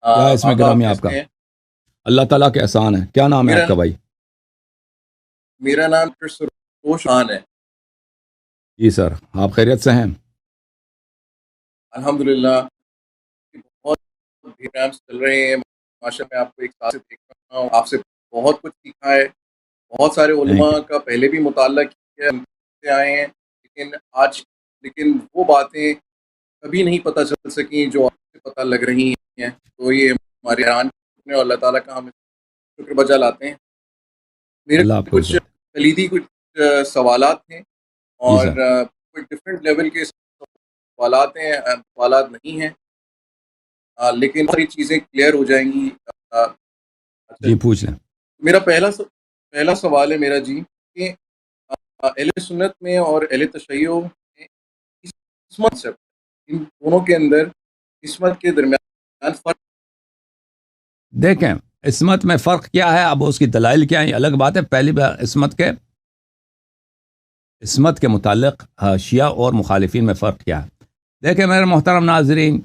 کیا ہے اس میں آقا آپ گرامی آپ کا؟ کیسے ہیں؟ اللہ تعالیٰ کے احسان ہے. کیا نام ہے میرا آپ کا بھائی؟ میرا نام ڈاکٹر سروش خان ہے. جی سر، آپ خیریت سے ہیں؟ الحمدللہ بہت پروگرامس چل رہے ہیں. ماشاء میں آپ کو ایک ساتھ سے دیکھ رہا ہوں، آپ سے بہت کچھ سیکھا ہے. بہت سارے تھینک علماء یو. کا پہلے بھی مطالعہ کیا ہے، سے آئے ہیں، لیکن وہ باتیں کبھی نہیں پتہ چل سکیں جو آپ سے پتہ لگ رہی ہیں. تو یہ ہمارے حیران کرنے اور اللہ تعالیٰ کا ہم شکر بجا لاتے ہیں. میرے اللہ آپ کو کچھ عزت. کلیدی سوالات ہیں جی اور سر. کچھ ڈفرینٹ لیول کے سوالات ہیں، سوالات نہیں ہیں، لیکن ساری چیزیں کلیئر ہو جائیں گی. اچھا جی جی، پوچھ لیں. میرا پہلا سوال ہے میرا جی کہ اہل سنت میں اور اہل تشیع میں قسمت سے ان دونوں کے اندر قسمت کے درمیان فرق. دیکھیں، عصمت میں فرق کیا ہے، اب اس کی دلائل کیا ہیں، یہ الگ بات ہے. پہلی بات عصمت کے متعلق شیعہ اور مخالفین میں فرق کیا ہے. دیکھیں میرے محترم ناظرین،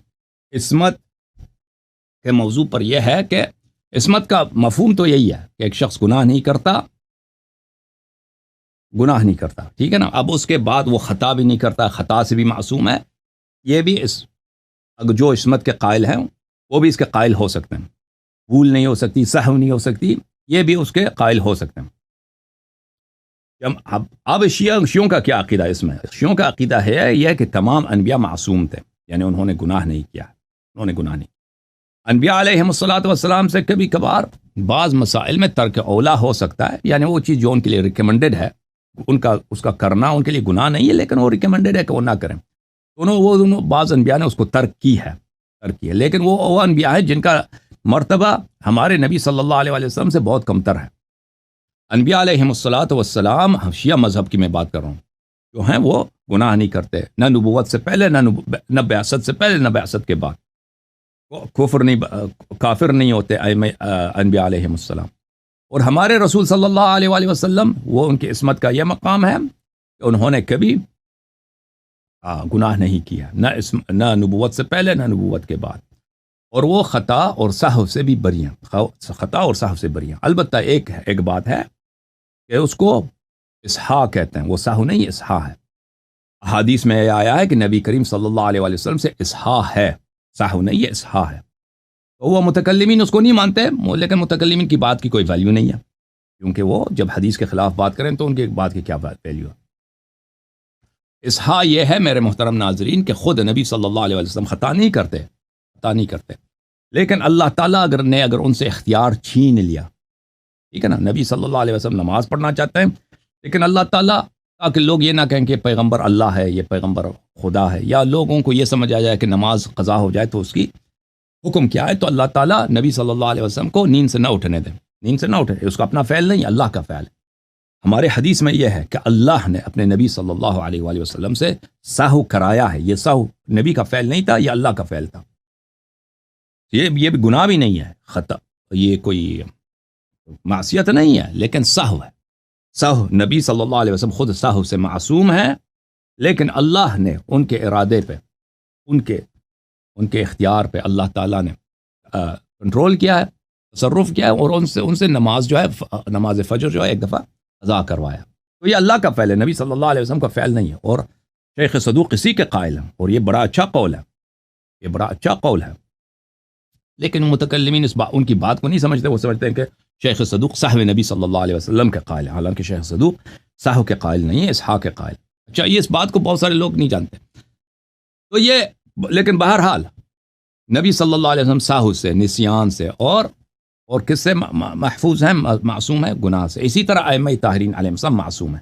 عصمت کے موضوع پر یہ ہے کہ عصمت کا مفہوم تو یہی ہے کہ ایک شخص گناہ نہیں کرتا، ٹھیک ہے نا. اب اس کے بعد وہ خطا بھی نہیں کرتا، خطا سے بھی معصوم ہے. یہ بھی اگر جو عصمت کے قائل ہیں وہ بھی اس کے قائل ہو سکتے ہیں. بھول نہیں ہو سکتی، سہو نہیں ہو سکتی، یہ بھی اس کے قائل ہو سکتے ہیں. اب شیعوں کا کیا عقیدہ ہے اس میں؟ شیعوں کا عقیدہ ہے یہ کہ تمام انبیاء معصوم تھے، یعنی انہوں نے گناہ نہیں کیا. انبیاء علیہم الصلوۃ والسلام سے کبھی کبھار بعض مسائل میں ترک اولا ہو سکتا ہے، یعنی وہ چیز جو ان کے لیے ریکمنڈڈ ہے اس کا کرنا ان کے لیے گناہ نہیں ہے، لیکن وہ ریکمنڈڈ ہے کہ وہ نہ کریں. دونوں بعض انبیاء نے اس کو ترک کی ہے. لیکن وہ انبیاء ہیں جن کا مرتبہ ہمارے نبی صلی اللہ علیہ وسلم سے بہت کمتر ہے. انبیاء علیہم الصلوۃ والسلام، شیعہ مذہب کی میں بات کر رہا ہوں، جو ہیں وہ گناہ نہیں کرتے، نہ نبوت سے پہلے، نہ بعثت سے پہلے، نہ بعثت کے بعد. کافر نہیں ہوتے انبیاء علیہم السلام. اور ہمارے رسول صلی اللہ علیہ وآلہ وسلم، وہ ان کی عصمت کا یہ مقام ہے کہ انہوں نے کبھی گناہ نہیں کیا، نہ نبوت سے پہلے نہ نبوت کے بعد. اور وہ خطا اور سہو سے بھی بری ہیں، خطا اور سہو سے بری ہیں. البتہ ایک بات ہے کہ اس کو اصحاء کہتے ہیں، وہ سہو نہیں، اصحاء ہے. حدیث میں یہ آیا ہے کہ نبی کریم صلی اللہ علیہ وآلہ وسلم سے اصحاء ہے، سہو نہیں ہے، اصحاء ہے. تو وہ متکلمین اس کو نہیں مانتے، لیکن متکلمین کی بات کی کوئی ویلیو نہیں ہے، کیونکہ وہ جب حدیث کے خلاف بات کریں تو ان کی بات کی کیا ویلیو ہے. اصحاء یہ ہے میرے محترم ناظرین کہ خود نبی صلی اللہ علیہ وسلم خطا نہیں کرتے، لیکن اللہ تعالیٰ اگر ان سے اختیار چھین لیا، ٹھیک ہے نا. نبی صلی اللہ علیہ وسلم نماز پڑھنا چاہتے ہیں، لیکن اللہ تعالیٰ، تاکہ لوگ یہ نہ کہیں کہ پیغمبر اللہ ہے، یہ پیغمبر خدا ہے، یا لوگوں کو یہ سمجھ آ جائے کہ نماز قضا ہو جائے تو اس کی حکم کیا ہے، تو اللہ تعالیٰ نبی صلی اللہ علیہ وسلم کو نیند سے نہ اٹھنے دیں. اس کا اپنا فعل نہیں، اللہ کا فعل ہے. ہمارے حدیث میں یہ ہے کہ اللہ نے اپنے نبی صلی اللہ علیہ وآلہ وسلم سے سہو کرایا ہے. یہ سہو نبی کا فعل نہیں تھا، یہ اللہ کا فعل تھا. یہ بھی گناہ بھی نہیں ہے، خطا، یہ کوئی معصیت نہیں ہے، لیکن سہو ہے. سہو، نبی صلی اللہ علیہ وسلم خود سہو سے معصوم ہے، لیکن اللہ نے ان کے ارادے پہ، ان کے اختیار پہ اللہ تعالیٰ نے کنٹرول کیا ہے، تصرف کیا ہے، اور ان سے نماز جو ہے، نماز فجر جو ہے ایک دفعہ ادا کروایا. تو یہ اللہ کا فعل ہے، نبی صلی اللہ علیہ وسلم کا فعل نہیں ہے. اور شیخ صدوق اسی کے قائل ہیں، اور یہ بڑا اچھا قول ہے. لیکن متکلمین ان کی بات کو نہیں سمجھتے. وہ سمجھتے ہیں کہ شیخ صدوق صاحب نبی صلی اللہ علیہ وسلم کے قائل ہیں، حالانکہ شیخ صدوق صاحب کے قائل نہیں ہے، اصحاء کے قائل. اچھا، یہ اس بات کو بہت سارے لوگ نہیں جانتے. تو لیکن بہرحال نبی صلی اللہ علیہ وسلم ساہو سے، نسیان سے اور کس سے محفوظ ہیں، معصوم ہیں گناہ سے. اسی طرح ائمہ طاہرین علیہم السلام معصوم ہیں.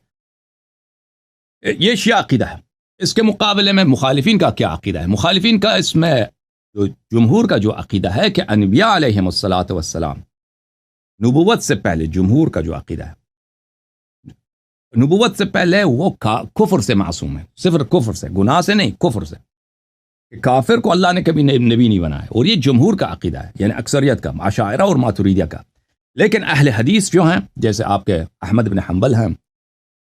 یہ شیعہ عقیدہ ہے. اس کے مقابلے میں مخالفین کا کیا عقیدہ ہے؟ مخالفین کا، اس میں جو جمہور کا جو عقیدہ ہے کہ انبیاء علیہم الصلوۃ والسلام نبوت سے پہلے، جمہور کا جو عقیدہ ہے، نبوت سے پہلے وہ کفر سے معصوم ہے. صرف کفر سے، گناہ سے نہیں، کفر سے. کافر کو اللہ نے کبھی نبی نہیں بنایا، اور یہ جمہور کا عقیدہ ہے، یعنی اکثریت کا، اشاعرہ اور ماتریدیہ کا. لیکن اہل حدیث جو ہیں، جیسے آپ کے احمد بن حنبل ہیں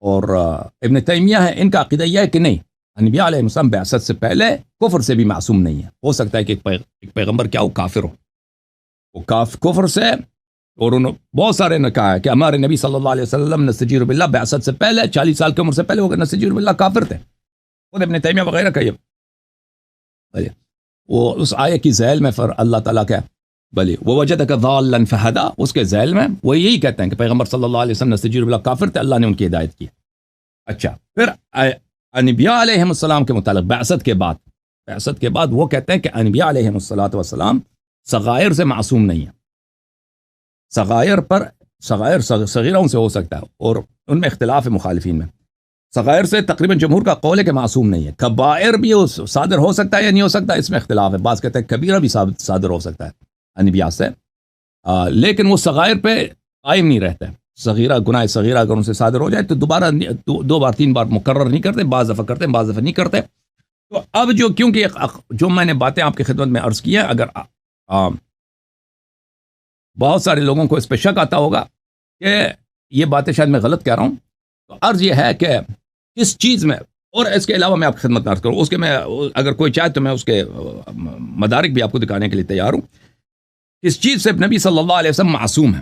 اور ابن تیمیہ ہیں، ان کا عقیدہ یہ ہے کہ نہیں، انبیاء علیہ السلام بعثت سے پہلے کفر سے بھی معصوم نہیں ہے. ہو سکتا ہے کہ ایک پیغمبر کیا ہو، کافر ہو، وہ کفر سے، اور انہوں بہت سارے نے کہا ہے کہ ہمارے نبی صلی اللہ علیہ وسلم نستجیر باللہ بعثت سے پہلے 40 سال کی عمر سے پہلے وہ نستجیر باللہ کافر تھے، خود ابن تیمیہ وغیرہ کا یہ وہ اس آیت کی ذیل میں پھر اللہ تعالیٰ کا بلی ووجدک ضالا فہدا، اس کے ذیل میں وہ یہی کہتے ہیں کہ پیغمبر صلی اللہ علیہ وسلم نستجیر باللہ کافر تھے، اللہ نے ان کی ہدایت کی۔ اچھا، پھر انبیاء علیہ السلام کے متعلق بعثت کے بعد وہ کہتے ہیں کہ انبیاء علیہ السلام صغائر سے معصوم نہیں ہیں، صغائر صغیرہ ان سے ہو سکتا ہے، اور ان میں اختلاف ہے مخالفین میں۔ صغائر سے تقریباً جمہور کا قول ہے کہ معصوم نہیں ہے، کبائر بھی صادر ہو سکتا ہے یا نہیں ہو سکتا، اس میں اختلاف ہے، بعض کہتے ہیں کبیرہ بھی صادر ہو سکتا ہے انبیاء سے، لیکن وہ صغائر پہ قائم نہیں رہتا ہے۔ صغیرہ گناہ صغیرہ اگر ان سے صادر ہو جائے تو دوبارہ 2 بار 3 بار مقرر نہیں کرتے، بعض دفعہ کرتے ہیں بعض دفعہ نہیں کرتے۔ تو اب کیونکہ جو میں نے باتیں آپ کی خدمت میں عرض کی ہیں، اگر بہت سارے لوگوں کو اس پہ شک آتا ہوگا کہ یہ باتیں شاید میں غلط کہہ رہا ہوں، تو عرض یہ ہے کہ اس چیز میں، اور اس کے علاوہ میں آپ کی خدمت میں عرض کروں، اس کے میں اگر کوئی چاہے تو میں اس کے مدارک بھی آپ کو دکھانے کے لیے تیار ہوں۔ اس چیز سے نبی صلی اللہ علیہ وسلم معصوم ہے۔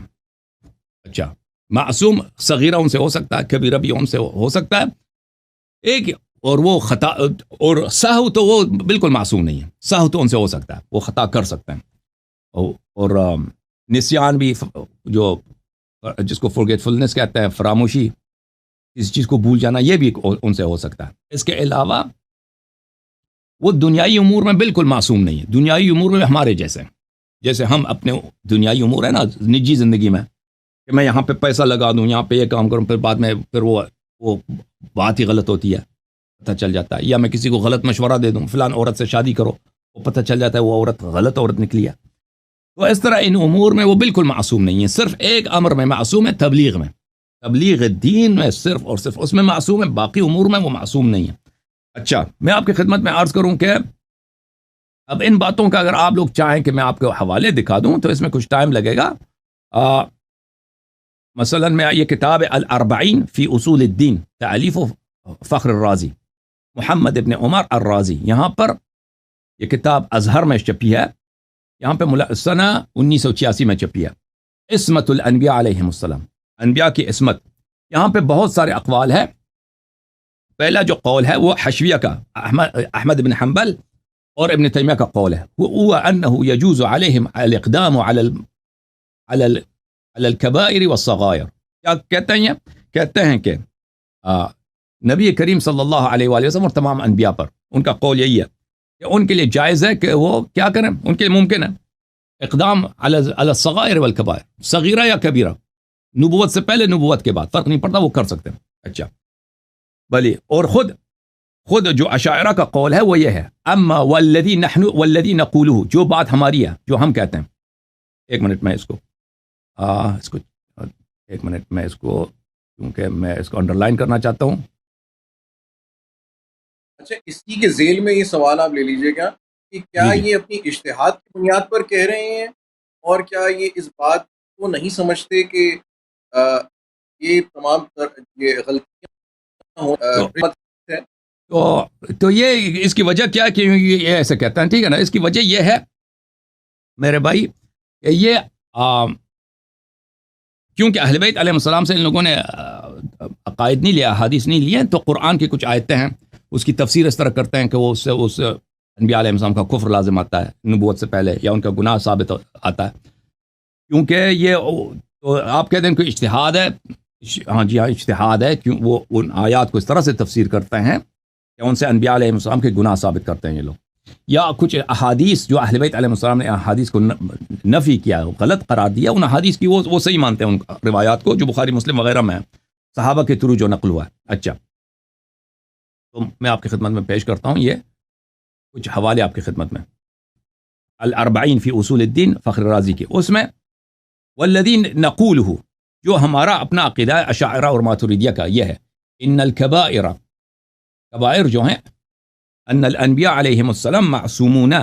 اچھا، معصوم صغیرہ ان سے ہو سکتا ہے، کبیرہ بھی ان سے ہو سکتا ہے ایک، اور وہ خطا اور سہو تو وہ بالکل معصوم نہیں ہے، سہو تو ان سے ہو سکتا ہے، وہ خطا کر سکتے ہیں، اور نسیان بھی، جو جس کو فرگیٹفلنس کہتے ہیں، فراموشی، اس چیز کو بھول جانا، یہ بھی ان سے ہو سکتا ہے۔ اس کے علاوہ وہ دنیائی امور میں بالکل معصوم نہیں ہے، دنیائی امور میں ہمارے جیسے ہم اپنے دنیائی امور ہے نا نجی زندگی میں، کہ میں یہاں پہ پیسہ لگا دوں، یہاں پہ یہ کام کروں، پھر بعد میں پھر وہ بات ہی غلط ہوتی ہے، پتہ چل جاتا ہے، یا میں کسی کو غلط مشورہ دے دوں فلان عورت سے شادی کرو، وہ پتہ چل جاتا ہے وہ عورت غلط عورت نکلی ہے۔ تو اس طرح ان امور میں وہ بالکل معصوم نہیں ہے، صرف ایک امر میں معصوم ہے، تبلیغ دین میں صرف اور صرف اس میں معصوم ہے، باقی امور میں وہ معصوم نہیں ہے۔ اچھا، میں آپ کی خدمت میں عرض کروں کہ اب ان باتوں کا اگر آپ لوگ چاہیں کہ میں آپ کو حوالے دکھا دوں تو اس میں کچھ ٹائم لگے گا۔ مثلا میں یہ کتاب الاربعین فی اصول الدین، تالیف فخر الرازی، محمد ابن عمر الرازی، یہاں پر یہ کتاب ازہر میں چھپی ہے، یہاں پہ سنہ 1986 میں چھپی ہے، عصمت الانبیاء علیہم السلام، انبیاء کی عصمت۔ یہاں پہ بہت سارے اقوال ہیں۔ پہلا جو قول ہے وہ حشویہ کا، احمد بن حنبل اور ابن تیمیہ کا قول ہے، وہ انه يجوز عليهم الاقدام على الكبائر والصغائر۔ کیا کہتے ہیں؟ کہتے ہیں کہ نبی کریم صلی اللہ علیہ وآلہ وسلم اور تمام انبیاء پر ان کا قول یہی ہے کہ ان کے لیے جائز ہے کہ وہ کیا کریں، ان کے لیے ممکن ہے اقدام علی الصغائر والکبائر، صغیرہ یا کبیرہ، نبوت سے پہلے نبوت کے بعد، فرق نہیں پڑتا، وہ کر سکتے ہیں۔ اچھا بلی، اور خود جو اشاعرہ کا قول ہے وہ یہ ہے، اما والذی نقولہ، جو بات ہماری ہے، جو ہم کہتے ہیں۔ ایک منٹ میں اس کو کیونکہ میں اس کو انڈر لائن کرنا چاہتا ہوں۔ اچھا، اسی کے ذیل میں یہ سوال آپ لے لیجئے گا کہ کیا یہ اپنی اجتہاد کی بنیاد پر کہہ رہے ہیں، اور کیا یہ اس بات کو نہیں سمجھتے کہ یہ تمام یہ غلطیاں تو یہ اس کی وجہ کیا کہ یہ ایسے کہتا ہے، ٹھیک ہے نا؟ اس کی وجہ یہ ہے میرے بھائی کہ یہ کیونکہ اہل بیت علیہ السلام سے ان لوگوں نے عقائد نہیں لیا، حدیث نہیں لیے، تو قرآن کی کچھ آیتیں ہیں اس کی تفسیر اس طرح کرتے ہیں کہ وہ اس سے انبیاء علیہ السلام کا کفر لازم آتا ہے نبوت سے پہلے، یا ان کا گناہ ثابت آتا ہے، کیونکہ یہ تو آپ کہتے ہیں کہ اجتہاد ہے۔ ہاں جی ہاں، اجتہاد ہے، کیوں وہ ان آیات کو اس طرح سے تفسیر کرتے ہیں کہ ان سے انبیاء علیہ السلام کے گناہ ثابت کرتے ہیں یہ لوگ، یا کچھ احادیث جو اہل بیت علیہ السلام نے احادیث کو نفی کیا، غلط قرار دیا، ان احادیث کی وہ صحیح مانتے ہیں، ان روایات کو جو بخاری مسلم وغیرہ میں صحابہ کے تھرو جو نقل ہوا ہے۔ اچھا، تو میں آپ کی خدمت میں پیش کرتا ہوں یہ کچھ حوالے آپ کی خدمت میں، الاربعین فی اصول الدین فخر رازی کے، اس میں والذین نقولہ، جو ہمارا اپنا عقیدہ اشاعرہ اور ماتریدیہ کا یہ ہے، ان الکبائر، کبائر جو ہیں، ان الانبیاء علیہم السلام معصومون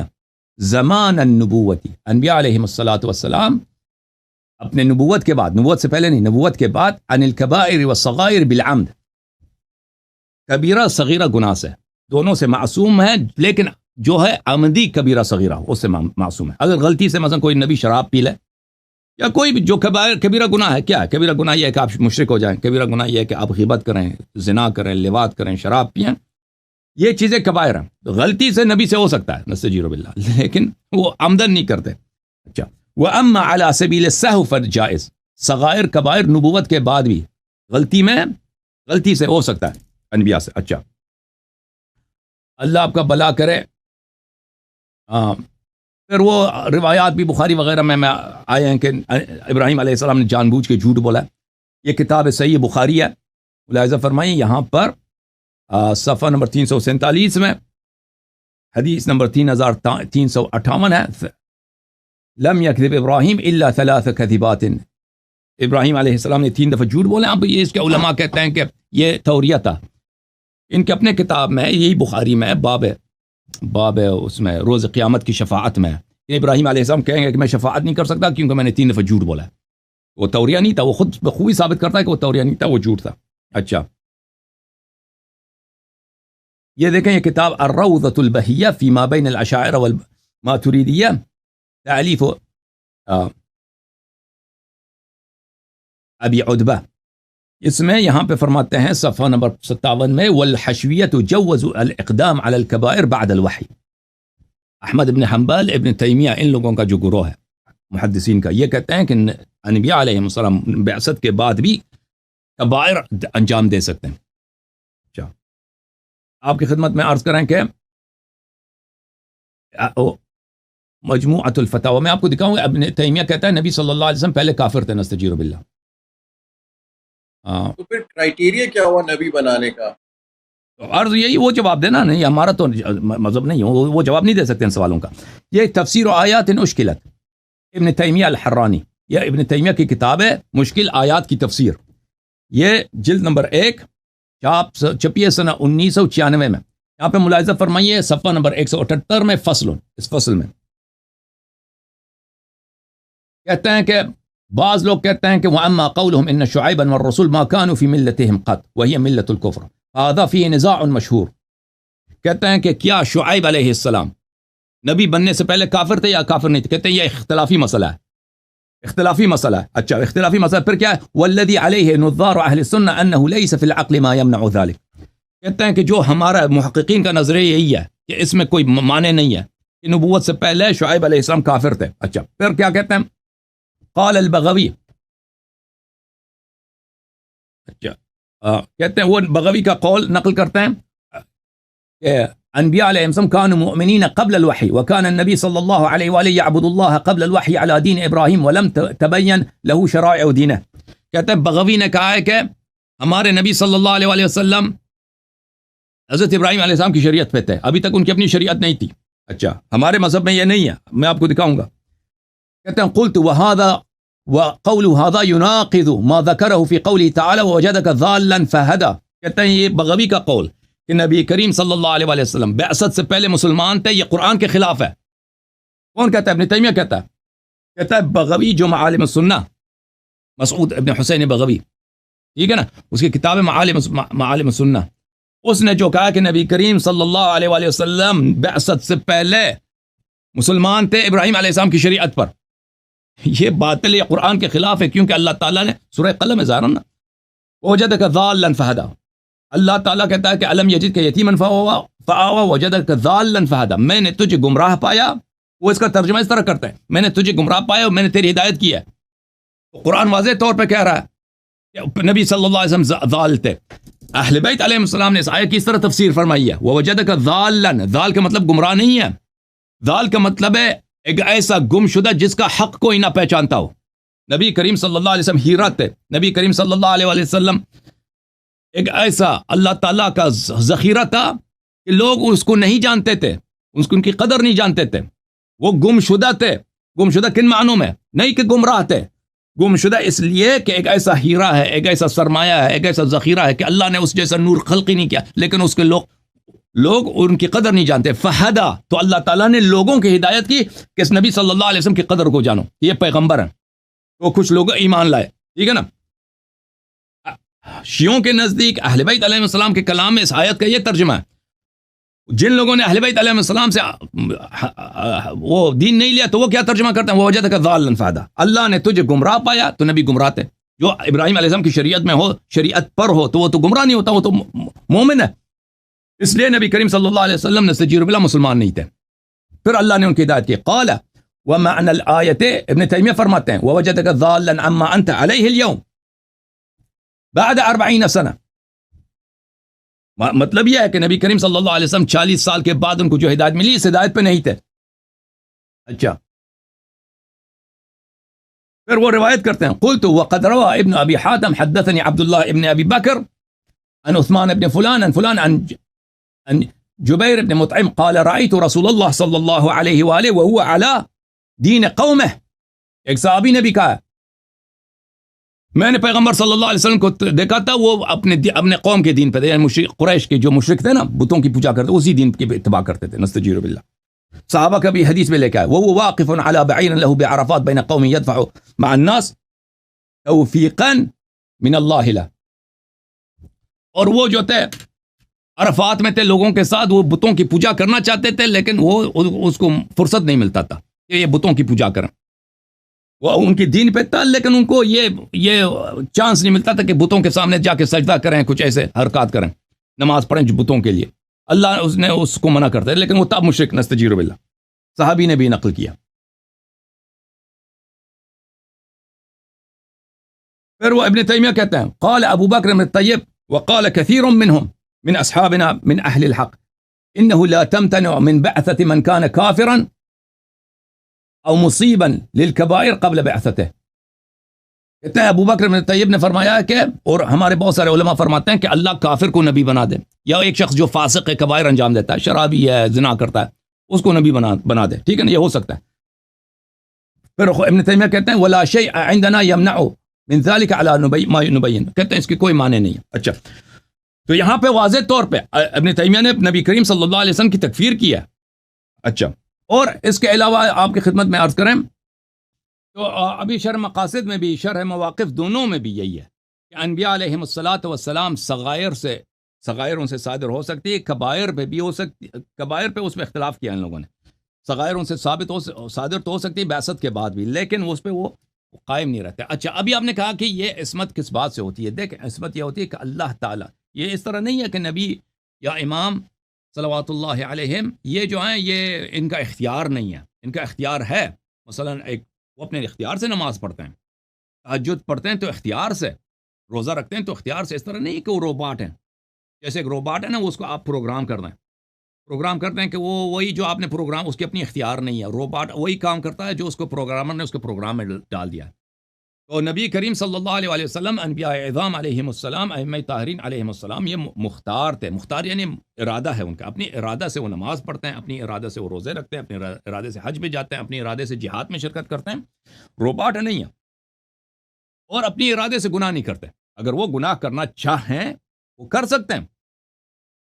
زمان النبوت، انبیاء علیہم السلام اپنے نبوت کے بعد، نبوت سے پہلے نہیں، نبوت کے بعد، عن الکبائر والصغائر بالعمد، کبیرہ صغیرہ گناہ سے دونوں سے معصوم ہے، لیکن جو ہے عمدی کبیرہ صغیرہ اس سے معصوم ہے۔ اگر غلطی سے مثلا کوئی نبی شراب پی لے یا کوئی بھی جو کبیرہ گناہ ہے. کیا ہے کبیرہ گناہ؟ یہ ہے کہ آپ مشرک ہو جائیں. کبیرہ گناہ یہ ہے کہ آپ غیبت کریں، زنا کریں، لواط کریں، شراب پئیں. یہ چیزیں کبائر ہیں. غلطی سے نبی سے ہو سکتا ہے، نستجیر باللہ، لیکن وہ آمدن نہیں کرتے. اچھا، وَأَمَّا عَلَى سَبِيلِ السَّهْوِ فَالْجَائِزِ. صغائر کبائر نبوت کے بعد بھی غلطی سے ہو سکتا ہے انبیاء سے. اچھا، اللہ آپ کا بھلا کرے. پھر وہ روایات بھی بخاری وغیرہ میں آئے ہیں کہ ابراہیم علیہ السلام نے جان بوجھ کے جھوٹ بولا. یہ کتاب صحیح بخاری ہے. ملاحظہ فرمائیں یہاں پر صفحہ نمبر 347 میں حدیث نمبر 3358 ہے. لم یکذب ابراہیم الا 3 کذبات. ابراہیم علیہ السلام نے 3 دفعہ جھوٹ بولے. اب یہ اس کے علماء کہتے ہیں کہ یہ توریہ تھا. ان کے اپنے کتاب میں، یہی بخاری میں باب ہے اس میں روز قیامت کی شفاعت میں. ابراہیم علیہ السلام کہیں گے کہ میں شفاعت نہیں کر سکتا کیونکہ میں نے 3 دفعہ جھوٹ بولا ہے. وہ توریہ نہیں تھا. وہ خود بخوبی ثابت کرتا ہے کہ وہ توریہ نہیں تھا، وہ جھوٹ تھا. اچھا، یہ دیکھیں یہ کتاب الروضۃ البہیہ فی ما بین الاشاعرہ والماتریدیہ، تالیف ابی عتبہ. اس میں یہاں پہ فرماتے ہیں صفحہ نمبر 57 میں والحشویۃ جوزوا الاقدام علی الکبائر بعد الوحی. احمد ابن حنبل، ابن تیمیہ، ان لوگوں کا جو گروہ ہے محدثین کا، یہ کہتے ہیں کہ انبیاء علیہ السلام بعثت کے بعد بھی کبائر انجام دے سکتے ہیں. اچھا، آپ کی خدمت میں عرض کریں کہ مجموعۃ الفتاوی میں آپ کو دکھاؤں گا. ابن تیمیہ کہتا ہے نبی صلی اللہ علیہ وسلم پہلے کافر تھے، نستجیر باللہ. تو پھر کرائیٹیریا کیا ہوا نبی بنانے کا؟ عرض یہی، وہ جواب دینا نہیں، ہمارا تو مذہب نہیں، وہ جواب نہیں دے سکتے ان سوالوں کا. یہ تفسیر و آیات اشکلت ابن تیمیہ الحرانی، یہ ابن تیمیہ کی کتاب ہے مشکل آیات کی تفسیر. یہ جلد نمبر 1، چھپی ہے سنہ 1996 میں. یہاں پہ ملاحظہ فرمائیے صفحہ نمبر 178 میں اس فصل میں کہتے ہیں کہ بعض لوگ کہتے ہیں کہ وَأَمَّا قَوْلُهُمْ إِنَّ شُعَيْبًا وَالرُّسُلَ مَا كَانُوا فِي مِلَّتِهِمْ قَطْ وَهِيَ مِلَّةُ الْكُفْرِ هذا فِيهِ نِزَاعٌ مشہور. کہتے ہیں کہ کیا شعیب علیہ السلام نبی بننے سے پہلے کافر تھے یا کافر نہیں تھے؟ کہتے ہیں یہ اختلافی مسئلہ ہے. اچھا، اختلافی مسئلہ. پھر کیا ہے؟ وَالَّذِي عَلَيْهِ نُظَّارُ أَهْلِ السُّنَّةِ أَنَّهُ لَيْسَ فِي الْعَقْلِ مَا يَمْنَعُ ذَلِكَ. کہتے ہیں کہ جو ہمارا محققین کا نظریہ یہی ہے کہ اس میں کوئی معنی نہیں ہے کہ نبوت سے پہلے شعیب علیہ السلام کافر تھے. اچھا، پھر کیا کہتے ہیں؟ قال البغوی، کہتے ہیں وہ بغوی کا قول نقل کرتے ہیں کہ انبیاء علیہ السلام كانوا مؤمنین قبل الوحی وكان النبی صلی اللہ علیہ وآلہ يعبد اللہ قبل الوحی علی دین ابراہیم ولم تبین له شرائع دینہ. کہتے ہیں بغوی نے کہا ہے کہ ہمارے نبی صلی اللہ علیہ وآلہ وسلم حضرت ابراہیم علیہ السلام کی شریعت پہ تھے، ابھی تک ان کی اپنی شریعت نہیں تھی. اچھا، ہمارے مذہب میں یہ نہیں ہے، میں آپ کو دکھاؤں گا. کہتے ہیں قلت وقول هذا يناقض ما ذكره في قوله تعالى ووجدك ضالا فهدى. کہتے ہیں یہ بغوی کا قول کہ نبی کریم صلی اللہ علیہ وآلہ وسلم بعثت سے پہلے مسلمان تھے، یہ قرآن کے خلاف ہے. کون کہتا ہے؟ ابن تیمیہ کہتا ہے بغوی جو معالم السنہ، مسعود ابن حسین بغوی، ٹھیک ہے نا، اس کی کتاب معالم السنہ، اس نے جو کہا کہ نبی کریم صلی اللہ علیہ وآلہ وسلم بعثت سے پہلے مسلمان تھے ابراہیم علیہ السلام کی شریعت پر، یہ باطل، یہ قرآن کے خلاف ہے. کیونکہ اللہ تعالیٰ نے سورہ قلم میں ظاہر نا وجدک ضالا فہدا، اللہ تعالیٰ کہتا ہے کہ الم یجدک یتیما فآوی وجدک ضالا فہدا، میں نے تجھے گمراہ پایا. وہ اس کا ترجمہ اس طرح کرتا ہے، میں نے تجھے گمراہ پایا اور میں نے تیری ہدایت کی ہے. قرآن واضح طور پہ کہہ رہا ہے کہ نبی صلی اللہ علیہ وسلم ضال تھے. اہل بیت علیہ السلام نے اس آیت کی اس طرح تفسیر فرمائی ہے ووجدک ضالا. ضال کا مطلب گمراہ نہیں ہے، ضال کا مطلب ہے ایک ایسا گم شدہ جس کا حق کوئی نہ پہچانتا ہو. نبی کریم صلی اللہ علیہ وسلم ہیرا تھے. نبی کریم صلی اللہ علیہ وسلم ایک ایسا اللہ تعالیٰ کا ذخیرہ تھا کہ لوگ اس کو نہیں جانتے تھے، اس کو ان کی قدر نہیں جانتے تھے. وہ گم شدہ تھے. گم شدہ کن معنوں میں؟ نہیں کہ گمراہ تھے، گم شدہ اس لیے کہ ایک ایسا ہیرا ہے، ایک ایسا سرمایہ ہے، ایک ایسا ذخیرہ ہے کہ اللہ نے اس جیسا نور خلق ہی نہیں کیا، لیکن اس کے لوگ ان کی قدر نہیں جانتے. فہدا، تو اللہ تعالیٰ نے لوگوں کی ہدایت کی کہ اس نبی صلی اللہ علیہ وسلم کی قدر کو جانو، یہ پیغمبر ہیں. تو کچھ لوگ ایمان لائے، ٹھیک ہے نا. شیعوں کے نزدیک اہل بیت علیہ السلام کے کلام میں اس آیت کا یہ ترجمہ ہے جن لوگوں نے اہل بیت علیہ السلام سے وہ دین نہیں لیا تو وہ کیا ترجمہ کرتے ہیں؟ وہ وجہ تھا ضالن فہدا، اللہ نے تجھے گمراہ پایا تو نبی گمراہ تھے. جو ابراہیم علیہ السلام کی شریعت میں ہو، شریعت پر ہو، تو وہ تو گمراہ نہیں ہوتا، وہ تو مومن ہے. اس لیے نبی کریم صلی اللہ علیہ وسلم نستجیر باللہ مسلمان نہیں تھے. پھر اللہ نے ان کی ہدایت کی. قال ومعنى الآیت، ابن تیمیہ فرماتے ہیں ووجدک ضالا عما انت علیہ اليوم بعد 40 سنہ. مطلب یہ ہے کہ نبی کریم صلی اللہ علیہ وسلم 40 سال کے بعد ان کو جو ہدایت ملی اس ہدایت پہ نہیں تھے. اچھا، پھر وہ روایت کرتے ہیں قلت وقد روى ابن ابی حاتم حدثني عبد الله ابن ابی بکر عن عثمان ابن فلان عن فلان عن جبیر ابن مطعم قال رأيت رسول اللہ صلی اللہ علیہ وآلہ وهو على دین قومه. ایک صحابی نے بھی کہا میں نے پیغمبر صلی اللہ علیہ وسلم کو دیکھا تھا وہ اپنے قوم کے دین پہ تھے، یعنی قریش کے جو مشرک تھے نا، بتوں کی پوجا کرتے، اسی دین کی اتباع کرتے تھے. نستجیر باللہ. صحابہ کا بھی حدیث میں لے کے آئے وہ واقف على بعیر له بعرفات بین قوم يدفع مع الناس توفیقا من اللہ له. اور وہ جو تھے عرفات میں تھے، لوگوں کے ساتھ وہ بتوں کی پوجا کرنا چاہتے تھے، لیکن وہ اس کو فرصت نہیں ملتا تھا کہ یہ بتوں کی پوجا کریں. وہ ان کی دین پہ تھا، لیکن ان کو یہ چانس نہیں ملتا تھا کہ بتوں کے سامنے جا کے سجدہ کریں، کچھ ایسے حرکات کریں، نماز پڑھیں جو بتوں کے لیے. اللہ نے اس کو منع کرتا ہے، لیکن وہ تب مشرک. نستجیر باللہ. صحابی نے بھی نقل کیا. پھر وہ ابن تیمیہ کہتے ہیں قال ابو بکر بن الطیب وقال كثير منهم من اصحابنا من اهل الحق انه لا تمتنع من بعثة من كان كافرا او مصیبا للکبائر قبل بعثته. کہتے ہیں ابو بکر بن طیب نے فرمایا کہ، اور ہمارے بہت سارے علماء فرماتے ہیں کہ اللہ کافر کو نبی بنا دے، یا ایک شخص جو فاسق ہے، کبائر انجام دیتا ہے، شرابی ہے، زنا کرتا ہے، اس کو نبی بنا دے. ٹھیک ہے نا، یہ ہو سکتا ہے. پھر ابن تیمیہ کہتے ہیں ولا شیء عندنا يمنع من ذلك على ما نبين. کہتے ہیں اس کی کوئی معنی نہیں ہے. اچھا، تو یہاں پہ واضح طور پہ ابن تیمیہ نے نبی کریم صلی اللہ علیہ وسلم کی تکفیر کی ہے. اچھا، اور اس کے علاوہ آپ کی خدمت میں عرض کریں تو ابھی شرح مقاصد میں بھی، شرح مواقف دونوں میں بھی یہی ہے کہ انبیاء علیہم الصلاۃ والسلام صغائروں سے صادر ہو سکتی ہے، کبائر پہ بھی ہو سکتی، کبائر پہ اس پہ اختلاف کیا ان لوگوں نے. صغائروں سے صادر تو ہو سکتی ہے بعثت کے بعد بھی، لیکن اس پہ وہ قائم نہیں رہتے. اچھا، ابھی آپ نے کہا کہ یہ عصمت کس بات سے ہوتی ہے. دیکھیں، عصمت یہ ہوتی ہے کہ اللہ تعالیٰ، یہ اس طرح نہیں ہے کہ نبی یا امام صلوات اللہ علیہم یہ جو ہیں یہ ان کا اختیار نہیں ہے، ان کا اختیار ہے. مثلا وہ اپنے اختیار سے نماز پڑھتے ہیں، تہجد پڑھتے ہیں تو اختیار سے، روزہ رکھتے ہیں تو اختیار سے. اس طرح نہیں کہ وہ روباٹ ہیں. جیسے ایک روباٹ ہے نا، وہ اس کو آپ پروگرام کر دیں، پروگرام کرتے ہیں کہ وہ وہی جو آپ نے پروگرام، اس کی اپنی اختیار نہیں ہے. روباٹ وہی کام کرتا ہے جو اس کو پروگرامر نے اس کو پروگرام میں ڈال دیا ہے. تو نبی کریم صلی اللہ علیہ وسلم، انبیاء اعظام علیہم السلام، ائمہ طاہرین علیہم السلام، یہ مختار تھے. مختار یعنی ارادہ ہے ان کا، اپنی ارادہ سے وہ نماز پڑھتے ہیں، اپنی ارادہ سے وہ روزے رکھتے ہیں، اپنے ارادے سے حج میں جاتے ہیں، اپنے ارادے سے جہاد میں شرکت کرتے ہیں. روباٹ نہیں ہے، اور اپنی ارادے سے گناہ نہیں کرتے. اگر وہ گناہ کرنا چاہیں وہ کر سکتے ہیں.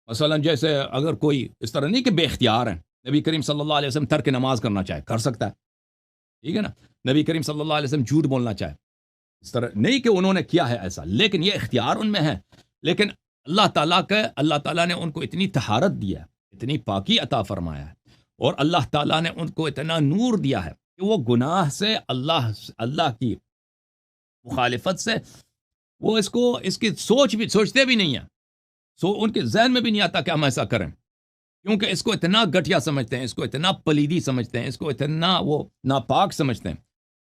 مثلا جیسے اگر کوئی اس طرح نہیں کہ بے اختیار ہیں، نبی کریم صلی اللہ علیہ وسلم ترک نماز کرنا چاہے کر سکتا ہے. ٹھیک ہے نا، نبی کریم صلی اللہ علیہ وسلم جھوٹ بولنا چاہے، اس طرح نہیں کہ انہوں نے کیا ہے ایسا، لیکن یہ اختیار ان میں ہے. لیکن اللہ تعالیٰ نے ان کو اتنی طہارت دیا ہے، اتنی پاکی عطا فرمایا ہے، اور اللہ تعالیٰ نے ان کو اتنا نور دیا ہے کہ وہ گناہ سے، اللہ کی مخالفت سے، وہ اس کی سوچتے بھی نہیں ہیں. ان کے ذہن میں بھی نہیں آتا کہ ہم ایسا کریں، کیونکہ اس کو اتنا گھٹیا سمجھتے ہیں، اس کو اتنا پلیدی سمجھتے ہیں، اس کو اتنا وہ ناپاک سمجھتے ہیں.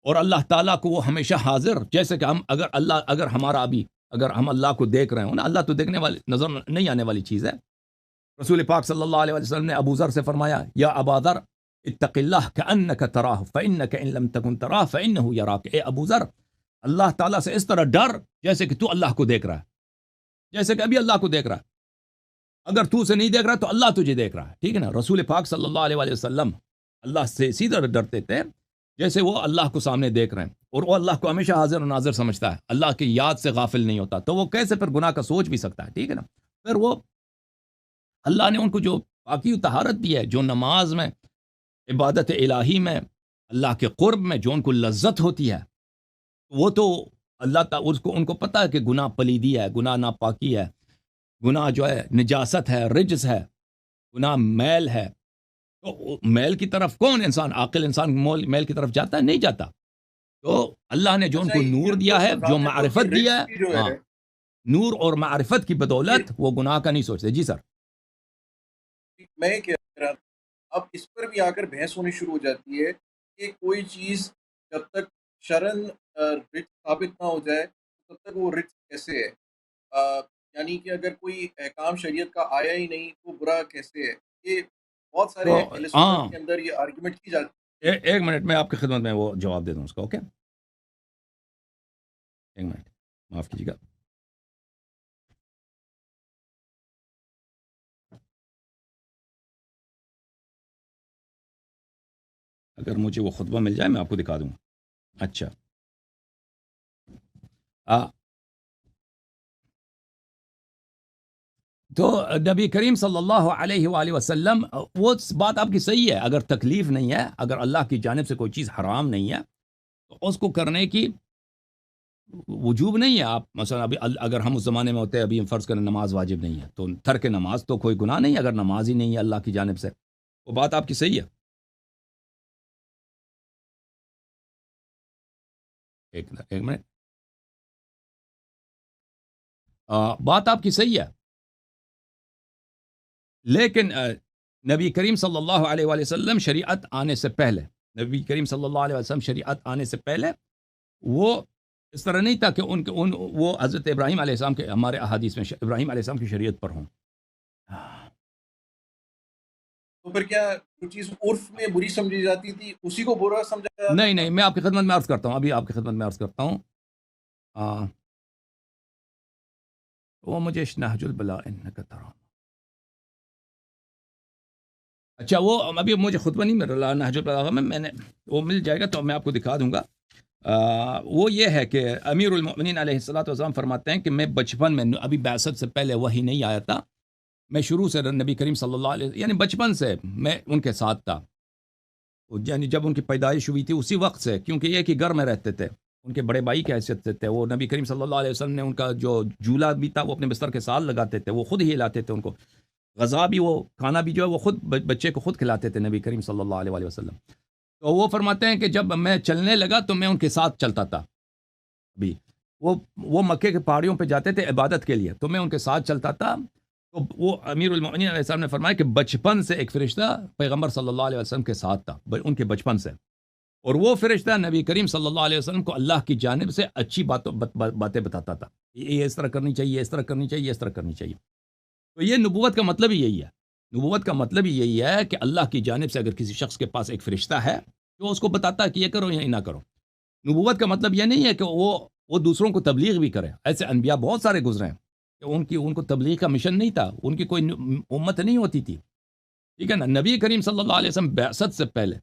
اور اللہ تعالیٰ کو وہ ہمیشہ حاضر، جیسے کہ ہم اگر ہم اللہ کو دیکھ رہے ہوں نا، اللہ تو دیکھنے والی، نظر نہیں آنے والی چیز ہے. رسول پاک صلی اللہ علیہ وسلم نے ابو ذر سے فرمایا یا ابا ذر اتق اللہ کأنک تراہ فإنک ان لم تکن تراہ فإنہ یراک. اے ابو ذر، اللہ تعالیٰ سے اس طرح ڈر جیسے کہ تو اللہ کو دیکھ رہا ہے، جیسے کہ ابھی اللہ کو دیکھ رہا ہے. اگر تو اسے نہیں دیکھ رہا تو اللہ تجھے دیکھ رہا ہے. ٹھیک ہے نا. رسول پاک صلی اللہ علیہ وسلم اللہ سے سیدھا ڈرتے تھے جیسے وہ اللہ کو سامنے دیکھ رہے ہیں، اور وہ اللہ کو ہمیشہ حاضر و ناظر سمجھتا ہے، اللہ کی یاد سے غافل نہیں ہوتا. تو وہ کیسے پھر گناہ کا سوچ بھی سکتا ہے. ٹھیک ہے نا. پھر وہ اللہ نے ان کو جو پاکی و طہارت دی ہے، جو نماز میں، عبادت الہی میں، اللہ کے قرب میں جو ان کو لذت ہوتی ہے، وہ تو اللہ تعالیٰ ان کو پتہ ہے کہ گناہ پلیدی ہے، گناہ ناپاکی ہے، گناہ جو ہے نجاست ہے، رجس ہے، گناہ میل ہے، تو میل کی طرف کون انسان، عاقل انسان میل کی طرف جاتا ہے؟ نہیں جاتا. تو اللہ نے جو ان اچھا کو نور یہ دیا تو ہے، جو بتاتے تو کہ معرفت دیا رزق ہے، کی جو ہاں، ہے نور اور معرفت کی یہ بدولت وہ گناہ کا نہیں سوچتے. جی سر. میں یہ کہہ رہا تھا، اب اس پر بھی آ کر بحث ہونی شروع ہو جاتی ہے کہ کوئی چیز جب تک شرن رچ ثابت نہ ہو جائے تب تک وہ رچ کیسے ہے؟ یعنی کہ اگر کوئی احکام شریعت کا آیا ہی نہیں تو برا کیسے ہے؟ یہ بہت تو سارے اہل سنت ہاں، کے اندر یہ آرگیومنٹ کی جاتی ہے. ایک منٹ میں آپ کی خدمت میں وہ جواب دے دوں اس کا. اوکے، ایک منٹ معاف کیجیے گا. اگر مجھے وہ خطبہ مل جائے میں آپ کو دکھا دوں گا. اچھا، تو نبی کریم صلی اللہ علیہ وآلہ وسلم، وہ بات آپ کی صحیح ہے، اگر تکلیف نہیں ہے، اگر اللہ کی جانب سے کوئی چیز حرام نہیں ہے تو اس کو کرنے کی وجوب نہیں ہے. آپ مثلا ابھی اگر ہم اس زمانے میں ہوتے ہیں، ابھی فرض کریں نماز واجب نہیں ہے، تو ترک نماز تو کوئی گناہ نہیں، اگر نماز ہی نہیں ہے اللہ کی جانب سے. وہ بات آپ کی صحیح ہے. ایک منٹ، بات آپ کی صحیح ہے، لیکن نبی کریم صلی اللہ علیہ وآلہ وسلم شریعت آنے سے پہلے، نبی کریم صلی اللہ علیہ وسلم شریعت آنے سے پہلے وہ اس طرح نہیں تھا کہ وہ حضرت ابراہیم علیہ السلام کے، ہمارے احادیث میں ابراہیم علیہ السلام کی شریعت پر ہوں. تو پھر کیا جو چیز عرف میں بری سمجھی جاتی تھی اسی کو برا سمجھا جاتا نہیں تھا؟ نہیں، میں آپ کی خدمت میں عرض کرتا ہوں، ابھی آپ کی خدمت میں عرض کرتا ہوں. وہ مجھے نہج البلاغ انک ترا، اچھا وہ ابھی مجھے خطبہ نہیں مل رہا نہج البلاغہ میں نے، وہ مل جائے گا تو میں آپ کو دکھا دوں گا. وہ یہ ہے کہ امیر المؤمنین علیہ الصلوۃ والسلام فرماتے ہیں کہ میں بچپن میں، ابھی بعثت سے پہلے وحی نہیں آیا تھا، میں شروع سے نبی کریم صلی اللہ علیہ، یعنی بچپن سے میں ان کے ساتھ تھا. یعنی جب ان کی پیدائش ہوئی تھی اسی وقت سے، کیونکہ یہ کہ گھر میں رہتے تھے، ان کے بڑے بھائی کی حیثیت سے تھے وہ. نبی کریم صلی اللہ علیہ وسلم نے ان کا جو جھولا بھی تھا وہ اپنے بستر کے ساتھ لگاتے تھے، وہ خود ہی لاتے تھے ان کو. غذا بھی، وہ کھانا بھی جو ہے وہ خود بچے کو خود کھلاتے تھے نبی کریم صلی اللہ علیہ وآلہ وسلم. تو وہ فرماتے ہیں کہ جب میں چلنے لگا تو میں ان کے ساتھ چلتا تھا. ابھی وہ مکے کے پہاڑیوں پہ جاتے تھے عبادت کے لیے، تو میں ان کے ساتھ چلتا تھا. تو وہ امیر المؤمنین علیہ السلام نے فرمایا کہ بچپن سے ایک فرشتہ پیغمبر صلی اللہ علیہ وسلم کے ساتھ تھا، ان کے بچپن سے. اور وہ فرشتہ نبی کریم صلی اللہ علیہ وسلم کو اللہ کی جانب سے اچھی باتیں بتاتا تھا، یہ اس طرح کرنی چاہیے، اس طرح کرنی چاہیے، اس طرح کرنی چاہیے. تو یہ نبوت کا مطلب ہی یہی ہے. نبوت کا مطلب ہی یہی ہے کہ اللہ کی جانب سے اگر کسی شخص کے پاس ایک فرشتہ ہے تو اس کو بتاتا ہے کہ یہ کرو یا یہ نہ کرو. نبوت کا مطلب یہ نہیں ہے کہ وہ دوسروں کو تبلیغ بھی کرے. ایسے انبیاء بہت سارے گزرے ہیں کہ ان کو تبلیغ کا مشن نہیں تھا، ان کی کوئی امت نہیں ہوتی تھی. ٹھیک ہے نا. نبی کریم صلی اللہ علیہ وسلم بعثت سے پہلے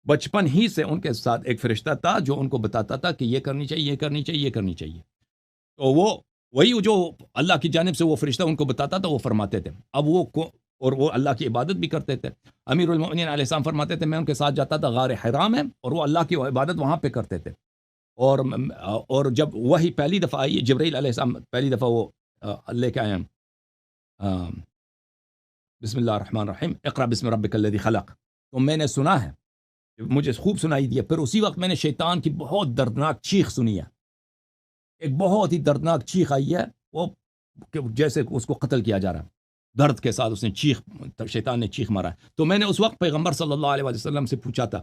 بچپن ہی سے ان کے ساتھ ایک فرشتہ تھا جو ان کو بتاتا تھا کہ یہ کرنی چاہیے، یہ کرنی چاہیے، یہ کرنی چاہیے. تو وہی جو اللہ کی جانب سے وہ فرشتہ ان کو بتاتا تھا وہ فرماتے تھے. اب اور وہ اللہ کی عبادت بھی کرتے تھے. امیر المؤمنین علیہ السلام فرماتے تھے میں ان کے ساتھ جاتا تھا غار حرا میں، اور وہ اللہ کی عبادت وہاں پہ کرتے تھے. اور جب وہی پہلی دفعہ آئی، جبرائیل علیہ السلام پہلی دفعہ وہ لے کے آئے ہیں، بسم اللہ الرحمن الرحیم، اقرأ بسم ربک الذی خلق. تو میں نے سنا ہے، مجھے خوب سنائی دیا. پھر اسی وقت میں نے شیطان کی بہت دردناک چیخ سنی ہے، ایک بہت ہی دردناک چیخ آئی ہے، وہ جیسے اس کو قتل کیا جا رہا ہے، درد کے ساتھ اس نے شیطان نے چیخ مارا. تو میں نے اس وقت پیغمبر صلی اللہ علیہ وسلم سے پوچھا تھا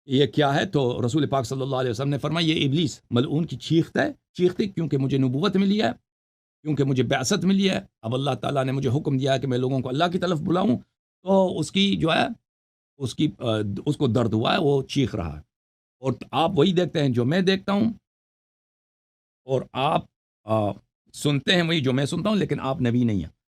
یہ کیا ہے، تو رسول پاک صلی اللہ علیہ وسلم نے فرمایا یہ ابلیس ملعون کی چیخ تھی، کیونکہ مجھے نبوت ملی ہے، کیونکہ مجھے بعثت ملی ہے. اب اللہ تعالیٰ نے مجھے حکم دیا ہے کہ میں لوگوں کو اللہ کی طرف بلاؤں، تو اس کی جو ہے اس کو درد ہوا ہے، وہ چیخ رہا ہے. اور آپ وہی دیکھتے ہیں جو میں دیکھتا ہوں، اور آپ سنتے ہیں وہی جو میں سنتا ہوں، لیکن آپ نبی نہیں ہیں.